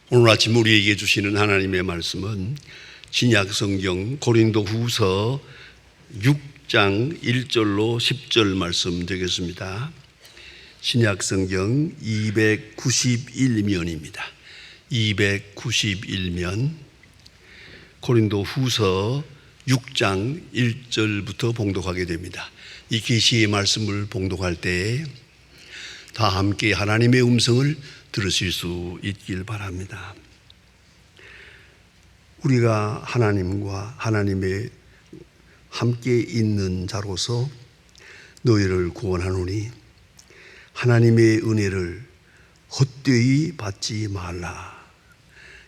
오늘 아침 우리에게 주시는 하나님의 말씀은 신약성경 고린도후서 6장 1절로 10절 말씀 되겠습니다. 신약성경 291면입니다. 291면 고린도후서 6장 1절부터 봉독하게 됩니다. 이 계시의 말씀을 봉독할 때 다 함께 하나님의 음성을 들으실 수 있길 바랍니다. 우리가 하나님과 하나님의 함께 있는 자로서 너희를 구원하노니 하나님의 은혜를 헛되이 받지 말라.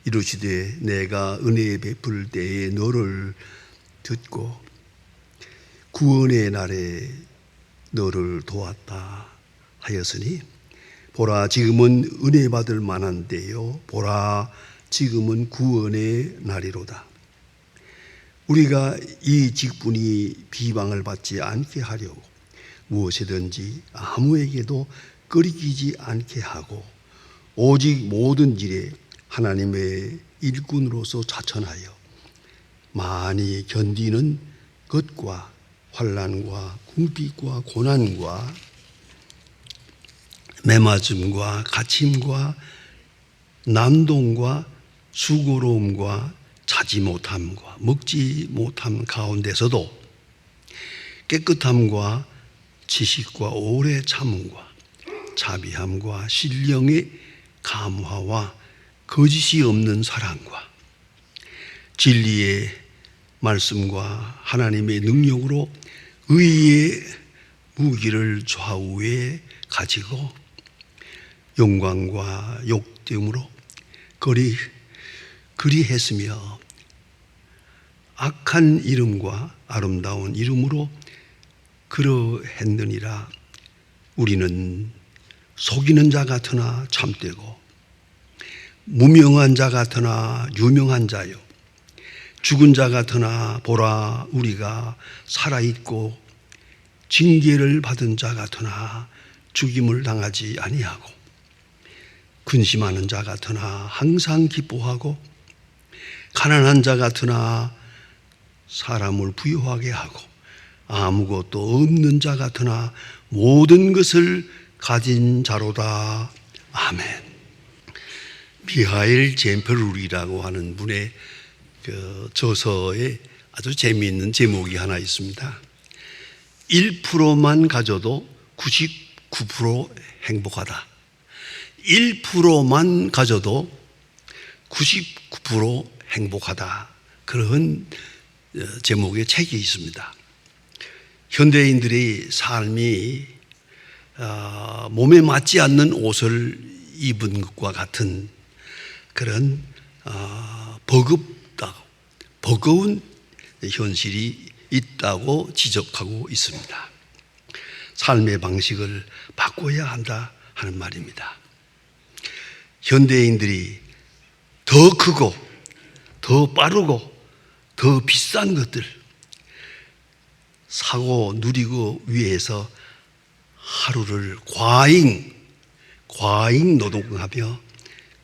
이르시되 내가 은혜 베풀 때에 너를 듣고 구원의 날에 너를 도왔다 하였으니 보라 지금은 은혜 받을 만한 때요 보라 지금은 구원의 날이로다. 우리가 이 직분이 비방을 받지 않게 하려고 무엇이든지 아무에게도 끓이기지 않게 하고 오직 모든 일에 하나님의 일꾼으로서 자천하여 많이 견디는 것과 환난과 궁핍과 고난과 매맞음과 갇힘과 난동과 수고로움과 자지 못함과 먹지 못함 가운데서도 깨끗함과 지식과 오래 참음과 자비함과 신령의 감화와 거짓이 없는 사랑과 진리의 말씀과 하나님의 능력으로 의의 무기를 좌우에 가지고 영광과 욕됨으로 그리했으며 악한 이름과 아름다운 이름으로 그러했느니라. 우리는 속이는 자 같으나 참되고 무명한 자 같으나 유명한 자요 죽은 자 같으나 보라 우리가 살아있고 징계를 받은 자 같으나 죽임을 당하지 아니하고 근심하는 자 같으나 항상 기뻐하고 가난한 자 같으나 사람을 부유하게 하고 아무것도 없는 자 같으나 모든 것을 가진 자로다. 아멘. 미하엘 젠페룰이라고 하는 분의 그 저서에 아주 재미있는 제목이 하나 있습니다. 1%만 가져도 99% 행복하다. 1%만 가져도 99% 행복하다. 그런 제목의 책이 있습니다. 현대인들의 삶이 몸에 맞지 않는 옷을 입은 것과 같은 그런 버거운 현실이 있다고 지적하고 있습니다. 삶의 방식을 바꿔야 한다 하는 말입니다. 현대인들이 더 크고 더 빠르고 더 비싼 것들 사고 누리고 위해서 하루를 과잉 노동하며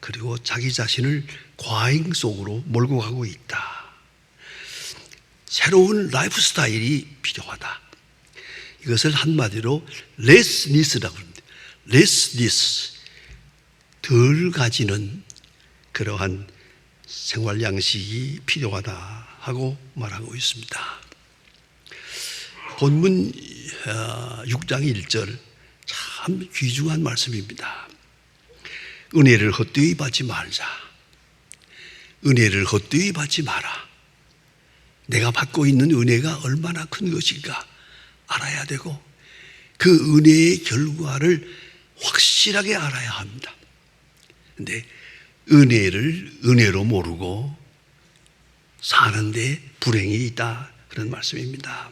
그리고 자기 자신을 과잉 속으로 몰고 가고 있다. 새로운 라이프 스타일이 필요하다. 이것을 한마디로 레스니스라고 합니다. 레스니스, 덜 가지는 그러한 생활 양식이 필요하다 하고 말하고 있습니다. 본문 6장 1절 참 귀중한 말씀입니다. 은혜를 헛되이 받지 말자. 은혜를 헛되이 받지 마라. 내가 받고 있는 은혜가 얼마나 큰 것인가 알아야 되고 그 은혜의 결과를 확실하게 알아야 합니다. 그런데 은혜를 은혜로 모르고 사는데 불행이 있다 그런 말씀입니다.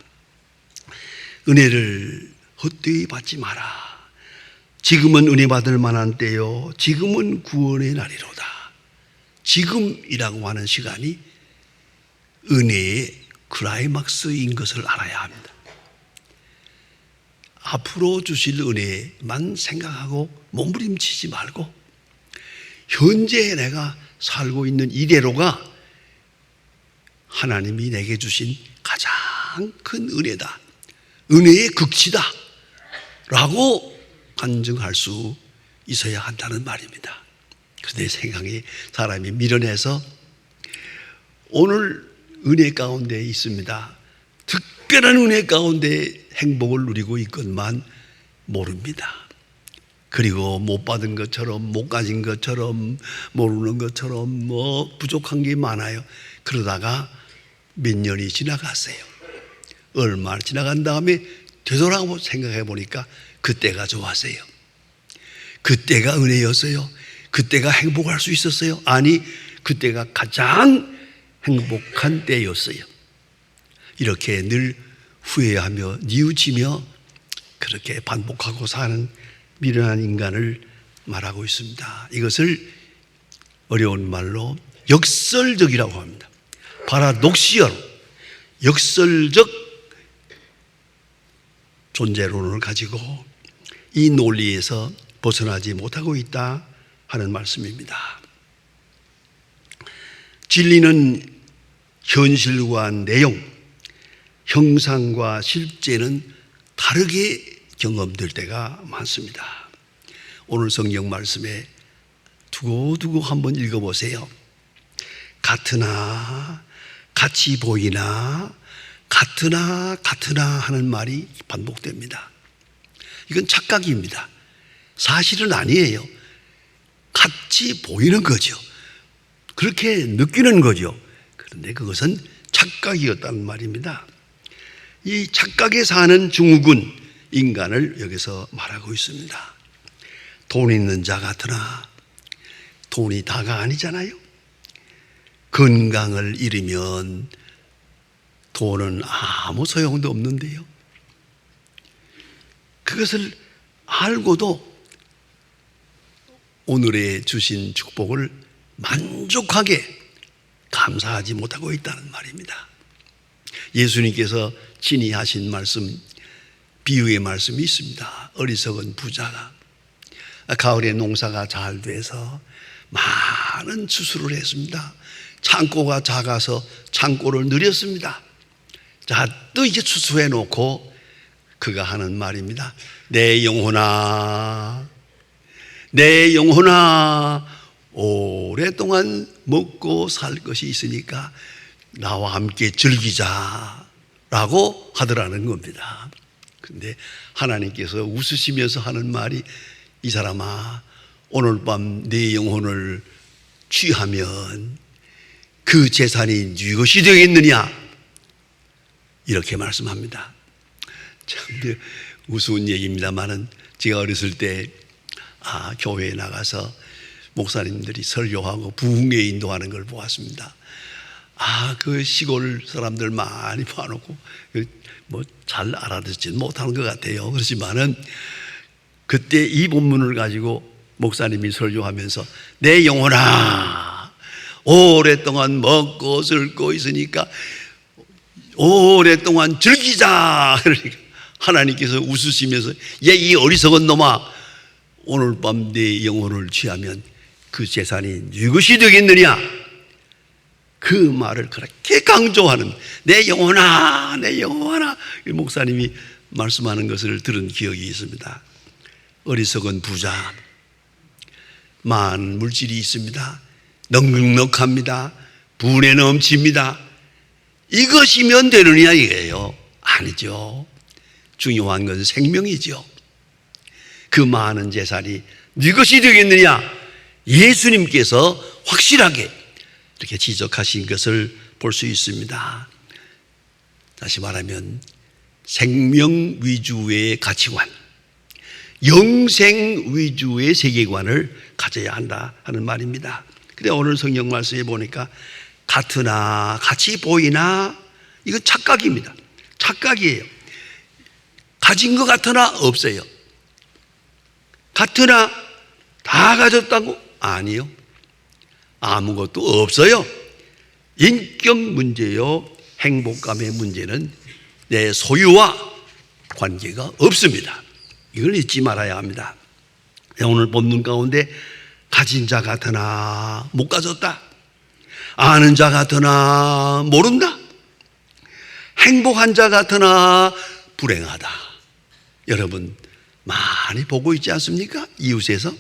은혜를 헛되이 받지 마라. 지금은 은혜 받을 만한 때요 지금은 구원의 날이로다. 지금이라고 하는 시간이 은혜의 클라이막스인 것을 알아야 합니다. 앞으로 주실 은혜만 생각하고 몸부림치지 말고 현재 내가 살고 있는 이대로가 하나님이 내게 주신 가장 큰 은혜다, 은혜의 극치다 라고 간증할 수 있어야 한다는 말입니다. 그런데 생각이 사람이 밀어내서 오늘 은혜 가운데 있습니다, 특별한 은혜 가운데 행복을 누리고 있건만 모릅니다. 그리고 못 받은 것처럼, 못 가진 것처럼, 모르는 것처럼 부족한 게 많아요. 그러다가 몇 년이 지나갔어요. 얼마 지나간 다음에 되돌아보고 생각해 보니까 그때가 좋았어요. 그때가 은혜였어요. 그때가 행복할 수 있었어요. 아니, 그때가 가장 행복한 때였어요. 이렇게 늘 후회하며 뉘우치며 그렇게 반복하고 사는 미련한 인간을 말하고 있습니다. 이것을 어려운 말로 역설적이라고 합니다. 파라독시얼, 역설적 존재론을 가지고 이 논리에서 벗어나지 못하고 있다 하는 말씀입니다. 진리는 현실과 내용, 형상과 실제는 다르게 경험될 때가 많습니다. 오늘 성경 말씀에 두고두고 한번 읽어보세요. 같으나, 같이 보이나, 같으나 하는 말이 반복됩니다. 이건 착각입니다. 사실은 아니에요. 같이 보이는 거죠. 그렇게 느끼는 거죠. 그런데 그것은 착각이었다는 말입니다. 이 착각에 사는 증후군 인간을 여기서 말하고 있습니다. 돈 있는 자 같으나 돈이 다가 아니잖아요. 건강을 잃으면 돈은 아무 소용도 없는데요. 그것을 알고도 오늘의 주신 축복을 만족하게 감사하지 못하고 있다는 말입니다. 예수님께서 친히 하신 말씀, 비유의 말씀이 있습니다. 어리석은 부자가 가을에 농사가 잘 돼서 많은 추수를 했습니다. 창고가 작아서 창고를 늘렸습니다. 자, 또 이제 추수해 놓고 그가 하는 말입니다. 내 영혼아, 내 영혼아, 오랫동안 먹고 살 것이 있으니까 나와 함께 즐기자 라고 하더라는 겁니다. 근데 하나님께서 웃으시면서 하는 말이, 이 사람아, 오늘 밤 내 영혼을 취하면 그 재산이 네 것이 되겠느냐, 이렇게 말씀합니다. 참 우스운 얘기입니다만은 제가 어렸을 때 교회에 나가서 목사님들이 설교하고 부흥회 인도하는 걸 보았습니다. 그 시골 사람들 많이 봐놓고 잘 알아듣지는 못하는 것 같아요. 그렇지만은 그때 이 본문을 가지고 목사님이 설교하면서 내 영혼아, 오랫동안 먹고 쓸고 있으니까 오랫동안 즐기자. 그러니까 하나님께서 웃으시면서 이 어리석은 놈아, 오늘 밤 내 영혼을 취하면 그 재산이 네 것이 되겠느냐, 그 말을 그렇게 강조하는, 내 영혼아, 내 영혼아, 목사님이 말씀하는 것을 들은 기억이 있습니다. 어리석은 부자, 많은 물질이 있습니다. 넉넉합니다. 분에 넘칩니다. 이것이면 되느냐 이게요? 아니죠. 중요한 것은 생명이죠. 그 많은 재산이 네 것이 되겠느냐? 예수님께서 확실하게 이렇게 지적하신 것을 볼 수 있습니다. 다시 말하면 생명 위주의 가치관, 영생 위주의 세계관을 가져야 한다 하는 말입니다. 근데 오늘 성경 말씀에 보니까 같으나, 같이 보이나, 이건 착각입니다. 착각이에요. 가진 것 같으나 없어요. 같으나 다 가졌다고? 아니요. 아무것도 없어요. 인격 문제요, 행복감의 문제는 내 소유와 관계가 없습니다. 이걸 잊지 말아야 합니다. 오늘 본문 가운데 가진 자 같으나 못 가졌다. 아는 자 같으나 모른다. 행복한 자 같으나 불행하다. 여러분 많이 보고 있지 않습니까? 이웃에서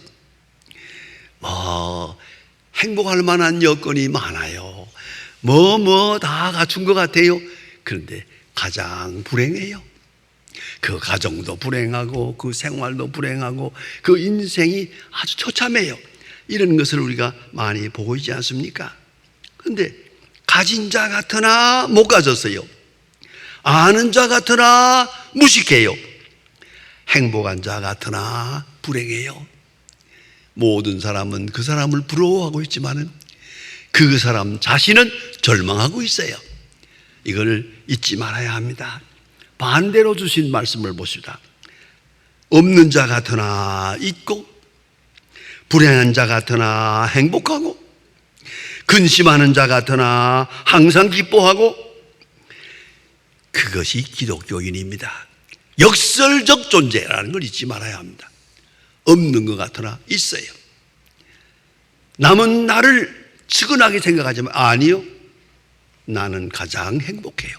행복할 만한 여건이 많아요. 다 갖춘 것 같아요. 그런데 가장 불행해요. 그 가정도 불행하고 그 생활도 불행하고 그 인생이 아주 처참해요. 이런 것을 우리가 많이 보고 있지 않습니까? 그런데 가진 자 같으나 못 가졌어요. 아는 자 같으나 무식해요. 행복한 자 같으나 불행해요. 모든 사람은 그 사람을 부러워하고 있지만은 그 사람 자신은 절망하고 있어요. 이걸 잊지 말아야 합니다. 반대로 주신 말씀을 보십시다. 없는 자 같으나 있고, 불행한 자 같으나 행복하고, 근심하는 자 같으나 항상 기뻐하고, 그것이 기독교인입니다. 역설적 존재라는 걸 잊지 말아야 합니다. 없는 것 같으나 있어요. 남은 나를 측은하게 생각하지만 아니요, 나는 가장 행복해요.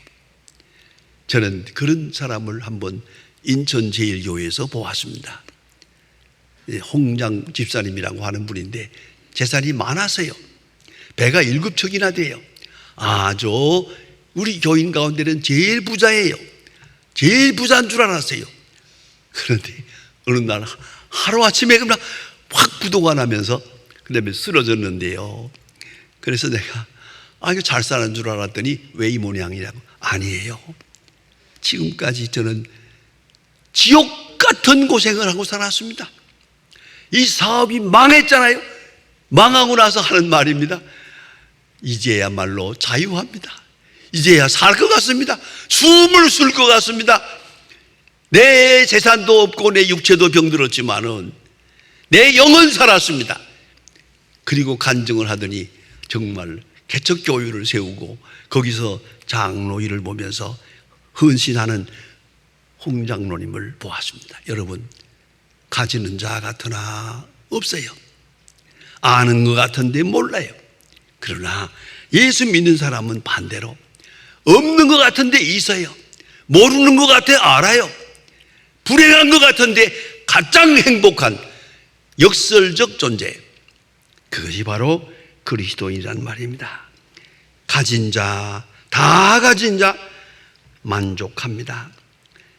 저는 그런 사람을 한번 인천제일교회에서 보았습니다. 홍장 집사님이라고 하는 분인데 재산이 많아서요. 배가 7척이나 돼요. 우리 교인 가운데는 제일 부자예요. 제일 부자인 줄 알았어요. 그런데 어느 날 하루아침에 그냥 확 부도가 나면서 그 다음에 쓰러졌는데요. 그래서 내가 이거 잘 사는 줄 알았더니 왜 이 모양이냐고. 아니에요. 지금까지 저는 지옥 같은 고생을 하고 살았습니다. 이 사업이 망했잖아요. 망하고 나서 하는 말입니다. 이제야말로 자유합니다. 이제야 살 것 같습니다. 숨을 쉴 것 같습니다. 내 재산도 없고 내 육체도 병들었지만은 내 영은 살았습니다. 그리고 간증을 하더니 정말 개척교회를 세우고 거기서 장로 일을 보면서 헌신하는 홍 장로님을 보았습니다. 여러분, 가지는 자 같으나 없어요. 아는 것 같은데 몰라요. 그러나 예수 믿는 사람은 반대로 없는 것 같은데 있어요. 모르는 것 같아 알아요. 불행한 것 같은데 가장 행복한 역설적 존재, 그것이 바로 그리스도인이란 말입니다. 가진 자, 다 가진 자 만족합니다.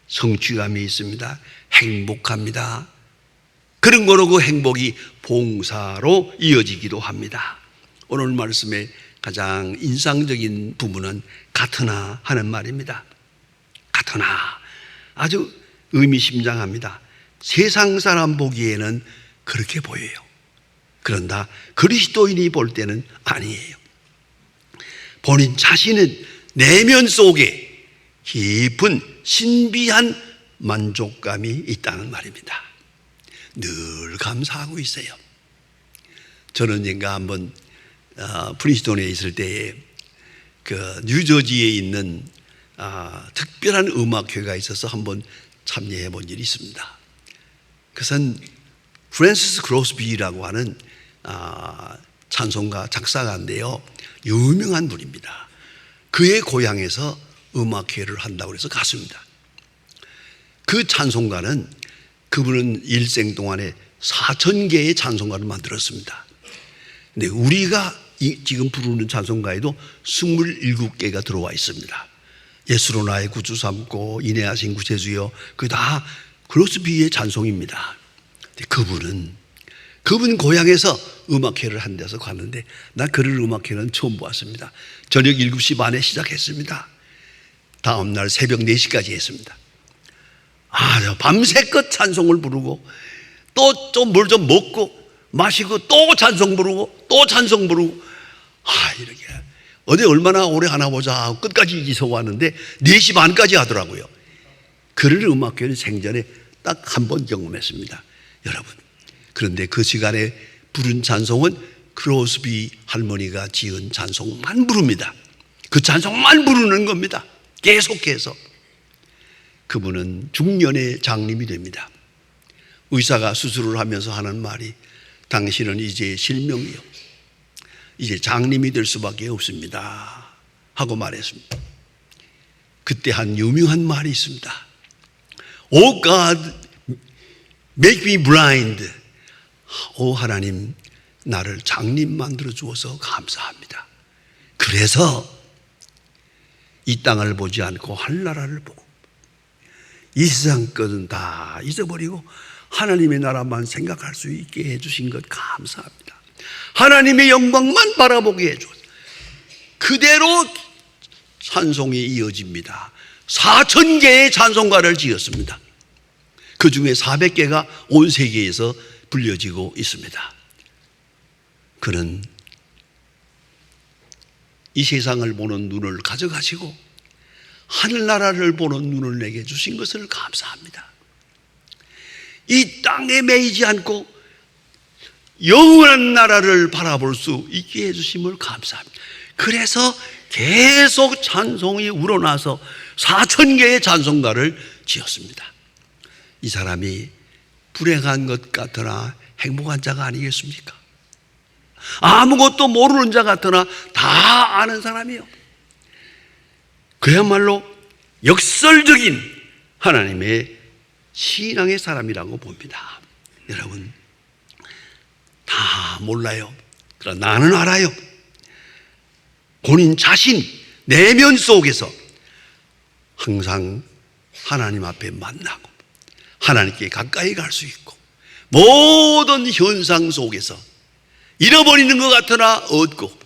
성취감이 있습니다. 행복합니다. 그런 거로 그 행복이 봉사로 이어지기도 합니다. 오늘 말씀의 가장 인상적인 부분은 같으나 하는 말입니다. 같으나 아주 의미심장합니다. 세상 사람 보기에는 그렇게 보여요. 그런다 그리스도인이 볼 때는 아니에요. 본인 자신은 내면 속에 깊은 신비한 만족감이 있다는 말입니다. 늘 감사하고 있어요. 저는 한번 프린스턴에 있을 때에 그 뉴저지에 있는 특별한 음악회가 있어서 한번 참여해 본 일이 있습니다. 그것은 프랜시스 크로스비라고 하는 찬송가 작사가인데요. 유명한 분입니다. 그의 고향에서 음악회를 한다고 해서 갔습니다. 그 찬송가는 그분은 일생 동안에 4,000개의 찬송가를 만들었습니다. 근데 우리가 지금 부르는 찬송가에도 27개가 들어와 있습니다. 예수로 나의 구주 삼고 인내하신 구세주여, 그게 다 크로스비의 찬송입니다. 그분 고향에서 음악회를 한 데서 갔는데 난 그런 음악회는 처음 보았습니다. 저녁 7시 반에 시작했습니다. 다음날 새벽 4시까지 했습니다. 밤새껏 찬송을 부르고 또 좀 뭘 좀 먹고 마시고 또 찬송 부르고 또 찬송 부르고 이렇게 어디 얼마나 오래 하나 보자 하고 끝까지 기서 왔는데 4시 반까지 하더라고요. 그런 음악회는 생전에 딱 한 번 경험했습니다. 여러분, 그런데 그 시간에 부른 찬송은 크로스비 할머니가 지은 찬송만 부릅니다. 그 찬송만 부르는 겁니다. 계속해서. 그분은 중년의 장님이 됩니다. 의사가 수술을 하면서 하는 말이 당신은 이제 실명이요, 이제 장님이 될 수밖에 없습니다 하고 말했습니다. 그때 한 유명한 말이 있습니다. Oh God, make me blind. 오 하나님, 나를 장님 만들어 주어서 감사합니다. 그래서 이 땅을 보지 않고 하늘나라를 보고 이 세상 것은 다 잊어버리고 하나님의 나라만 생각할 수 있게 해주신 것 감사합니다. 하나님의 영광만 바라보게 해주었습니다. 그대로 찬송이 이어집니다. 4,000개의 찬송가를 지었습니다. 그 중에 400개가 온 세계에서 불려지고 있습니다. 그는 이 세상을 보는 눈을 가져가시고 하늘나라를 보는 눈을 내게 주신 것을 감사합니다. 이 땅에 매이지 않고 영원한 나라를 바라볼 수 있게 해주심을 감사합니다. 그래서 계속 찬송이 우러나서 4,000개의 찬송가를 지었습니다. 이 사람이 불행한 것 같으나 행복한 자가 아니겠습니까? 아무것도 모르는 자 같으나 다 아는 사람이요, 그야말로 역설적인 하나님의 신앙의 사람이라고 봅니다. 여러분, 다 몰라요. 그러나 나는 알아요. 본인 자신 내면 속에서 항상 하나님 앞에 만나고 하나님께 가까이 갈 수 있고, 모든 현상 속에서 잃어버리는 것 같으나 얻고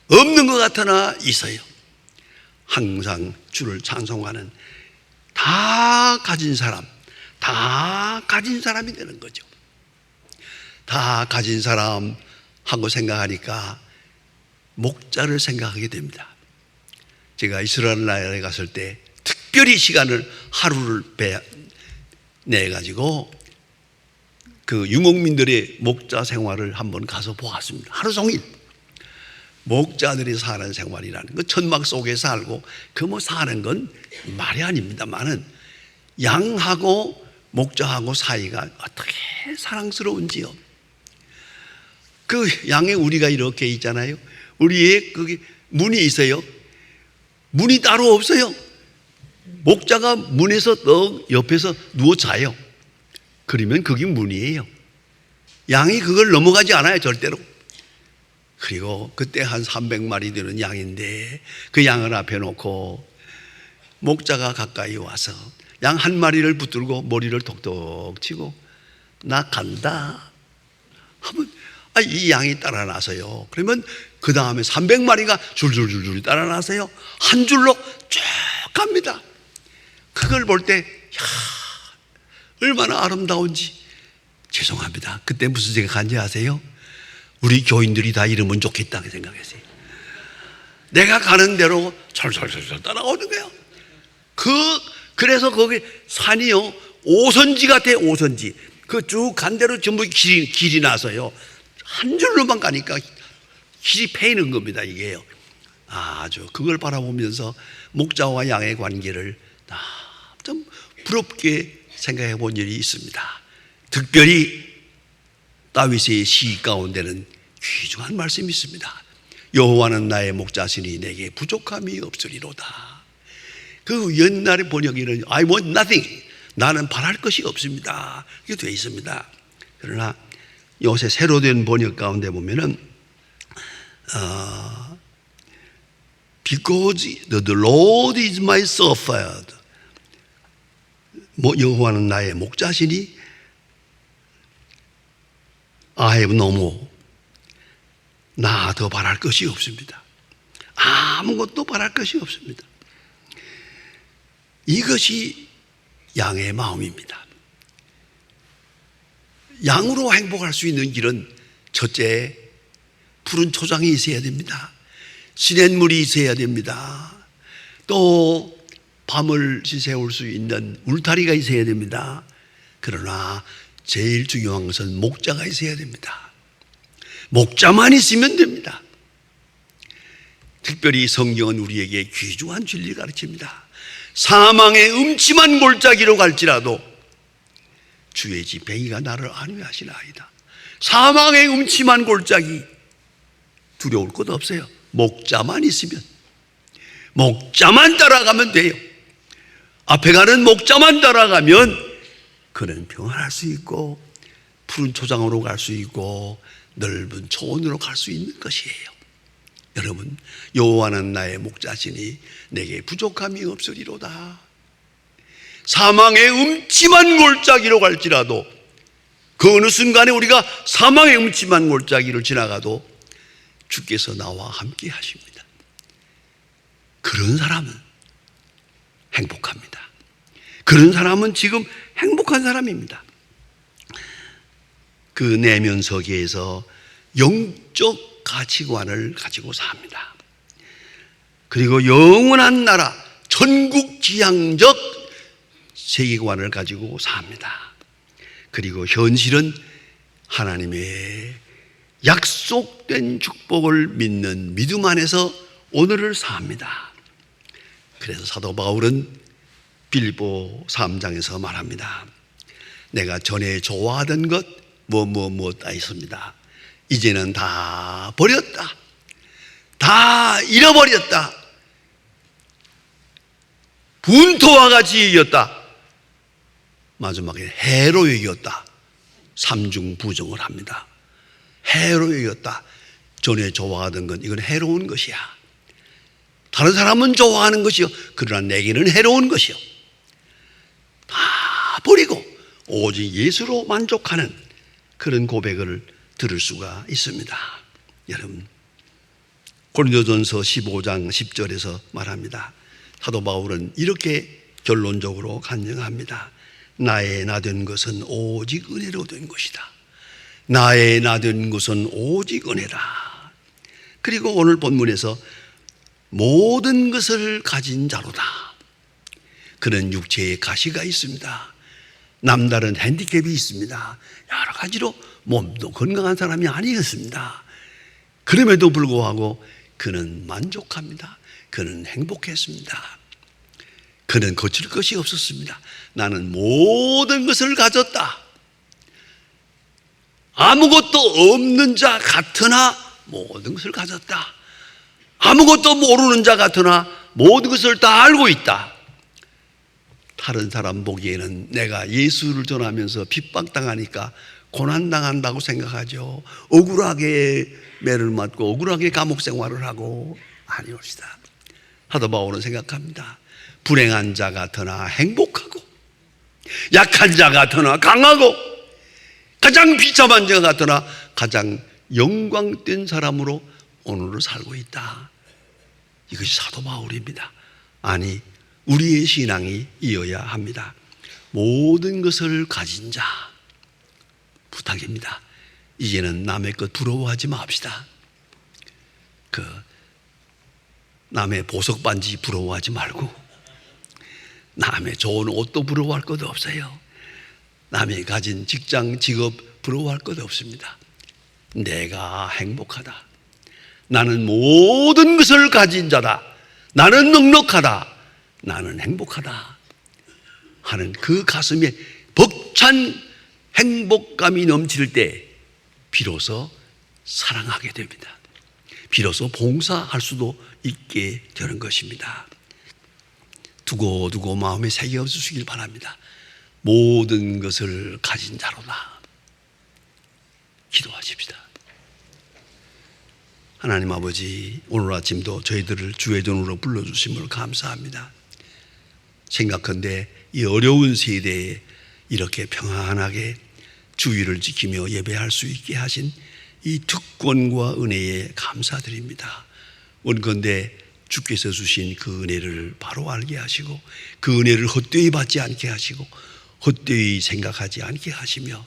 없는 것 같으나 있어요. 항상 주를 찬송하는 다 가진 사람, 다 가진 사람이 되는 거죠. 다 가진 사람 하고 생각하니까 목자를 생각하게 됩니다. 제가 이스라엘 나라에 갔을 때 특별히 시간을 하루를 내가지고 그 유목민들의 목자 생활을 한번 가서 보았습니다. 하루 종일 목자들이 사는 생활이라는 거, 천막 속에 살고 그 뭐 사는 건 말이 아닙니다만은 양하고 목자하고 사이가 어떻게 사랑스러운지요. 그 양에 우리가 이렇게 있잖아요. 우리의 거기 문이 있어요. 문이 따로 없어요. 목자가 문에서 떡 옆에서 누워 자요. 그러면 그게 문이에요. 양이 그걸 넘어가지 않아요, 절대로. 그리고 그때 한 300마리 되는 양인데 그 양을 앞에 놓고 목자가 가까이 와서 양 한 마리를 붙들고 머리를 톡톡 치고 나 간다 하면 이 양이 따라 나서요. 그러면 그 다음에 300마리가 줄줄줄줄 따라 나서요. 한 줄로 쭉 갑니다. 그걸 볼 때 얼마나 아름다운지. 죄송합니다, 그때 무슨 생각한지 아세요? 우리 교인들이 다 이러면 좋겠다 생각했어요. 내가 가는 대로 철철철철 따라오는 거예요. 그래서 거기 산이요, 오선지 같아요. 오선지. 그 쭉 간 대로 전부 길이 나서요. 한 줄로만 가니까 길이 패이는 겁니다, 이게요. 아주 그걸 바라보면서 목자와 양의 관계를 좀 부럽게 생각해 본 일이 있습니다. 특별히 다윗의 시 가운데는 귀중한 말씀이 있습니다. 여호와는 나의 목자시니 내게 부족함이 없으리로다. 그 옛날의 번역에는 I want nothing, 나는 바랄 것이 없습니다, 이렇게 되어 있습니다. 그러나 요새 새로 된 번역 가운데 보면은 Because the Lord is my shepherd, 여호와는 나의 목자시니 I have no more, 나 더 바랄 것이 없습니다. 아무것도 바랄 것이 없습니다. 이것이 양의 마음입니다. 양으로 행복할 수 있는 길은 첫째, 푸른 초장이 있어야 됩니다. 시냇물이 있어야 됩니다. 또 밤을 지새울 수 있는 울타리가 있어야 됩니다. 그러나 제일 중요한 것은 목자가 있어야 됩니다. 목자만 있으면 됩니다. 특별히 성경은 우리에게 귀중한 진리를 가르칩니다. 사망의 음침한 골짜기로 갈지라도 주의 집 행위가 나를 안위하시나이다. 사망의 음침한 골짜기 두려울 것 없어요. 목자만 있으면, 목자만 따라가면 돼요. 앞에 가는 목자만 따라가면 그는 평안할 수 있고 푸른 초장으로 갈 수 있고 넓은 초원으로 갈 수 있는 것이에요. 여러분, 여호와는 나의 목자시니 내게 부족함이 없으리로다. 사망의 음침한 골짜기로 갈지라도, 그 어느 순간에 우리가 사망의 음침한 골짜기를 지나가도 주께서 나와 함께 하십니다. 그런 사람은 행복합니다. 그런 사람은 지금 행복한 사람입니다. 그 내면 세계에서 영적 가치관을 가지고 삽니다. 그리고 영원한 나라, 천국지향적 세계관을 가지고 삽니다. 그리고 현실은 하나님의 약속된 축복을 믿는 믿음 안에서 오늘을 삽니다. 그래서 사도 바울은 빌립보 3장에서 말합니다. 내가 전에 좋아하던 것 무엇 다 있습니다. 이제는 다 버렸다. 다 잃어버렸다. 분토와 같이 이겼다. 마지막에 해로 이겼다. 삼중 부정을 합니다. 해로 이겼다. 전에 좋아하던 건 이건 해로운 것이야. 다른 사람은 좋아하는 것이요, 그러나 내게는 해로운 것이요. 다 버리고 오직 예수로 만족하는 그런 고백을 들을 수가 있습니다. 여러분, 고린도전서 15장 10절에서 말합니다. 사도 바울은 이렇게 결론적으로 간증합니다. 나의 나된 것은 오직 은혜로 된 것이다. 나의 나된 것은 오직 은혜다. 그리고 오늘 본문에서 모든 것을 가진 자로다. 그는 육체에 가시가 있습니다. 남다른 핸디캡이 있습니다. 여러 가지로 몸도 건강한 사람이 아니었습니다. 그럼에도 불구하고 그는 만족합니다. 그는 행복했습니다. 그는 거칠 것이 없었습니다. 나는 모든 것을 가졌다. 아무것도 없는 자 같으나 모든 것을 가졌다. 아무것도 모르는 자 같으나 모든 것을 다 알고 있다. 다른 사람 보기에는 내가 예수를 전하면서 핍박당하니까 고난당한다고 생각하죠. 억울하게 매를 맞고 억울하게 감옥 생활을 하고 아니옵시다. 사도 바울은 생각합니다. 불행한 자 같으나 행복하고, 약한 자 같으나 강하고, 가장 비참한 자 같으나 가장 영광된 사람으로 오늘을 살고 있다. 이것이 사도 바울입니다. 아니, 우리의 신앙이 이어야 합니다. 모든 것을 가진 자, 부탁입니다. 이제는 남의 것 부러워하지 맙시다. 남의 보석 반지 부러워하지 말고, 남의 좋은 옷도 부러워할 것 없어요. 남이 가진 직장, 직업 부러워할 것 없습니다. 내가 행복하다. 나는 모든 것을 가진 자다. 나는 넉넉하다. 나는 행복하다 하는 그 가슴에 벅찬 행복감이 넘칠 때 비로소 사랑하게 됩니다. 비로소 봉사할 수도 있게 되는 것입니다. 두고두고 마음에 새겨주시길 바랍니다. 모든 것을 가진 자로다. 기도하십시다. 하나님 아버지, 오늘 아침도 저희들을 주의 종으로 불러주심을 감사합니다. 생각한데 이 어려운 세대에 이렇게 평안하게 주의를 지키며 예배할 수 있게 하신 이 특권과 은혜에 감사드립니다. 원건대 주께서 주신 그 은혜를 바로 알게 하시고, 그 은혜를 헛되이 받지 않게 하시고, 헛되이 생각하지 않게 하시며,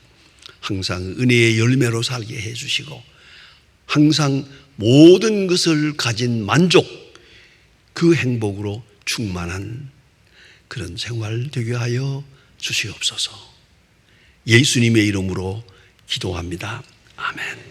항상 은혜의 열매로 살게 해주시고, 항상 모든 것을 가진 만족, 그 행복으로 충만한 그런 생활 되게 하여 주시옵소서. 예수님의 이름으로 기도합니다. 아멘.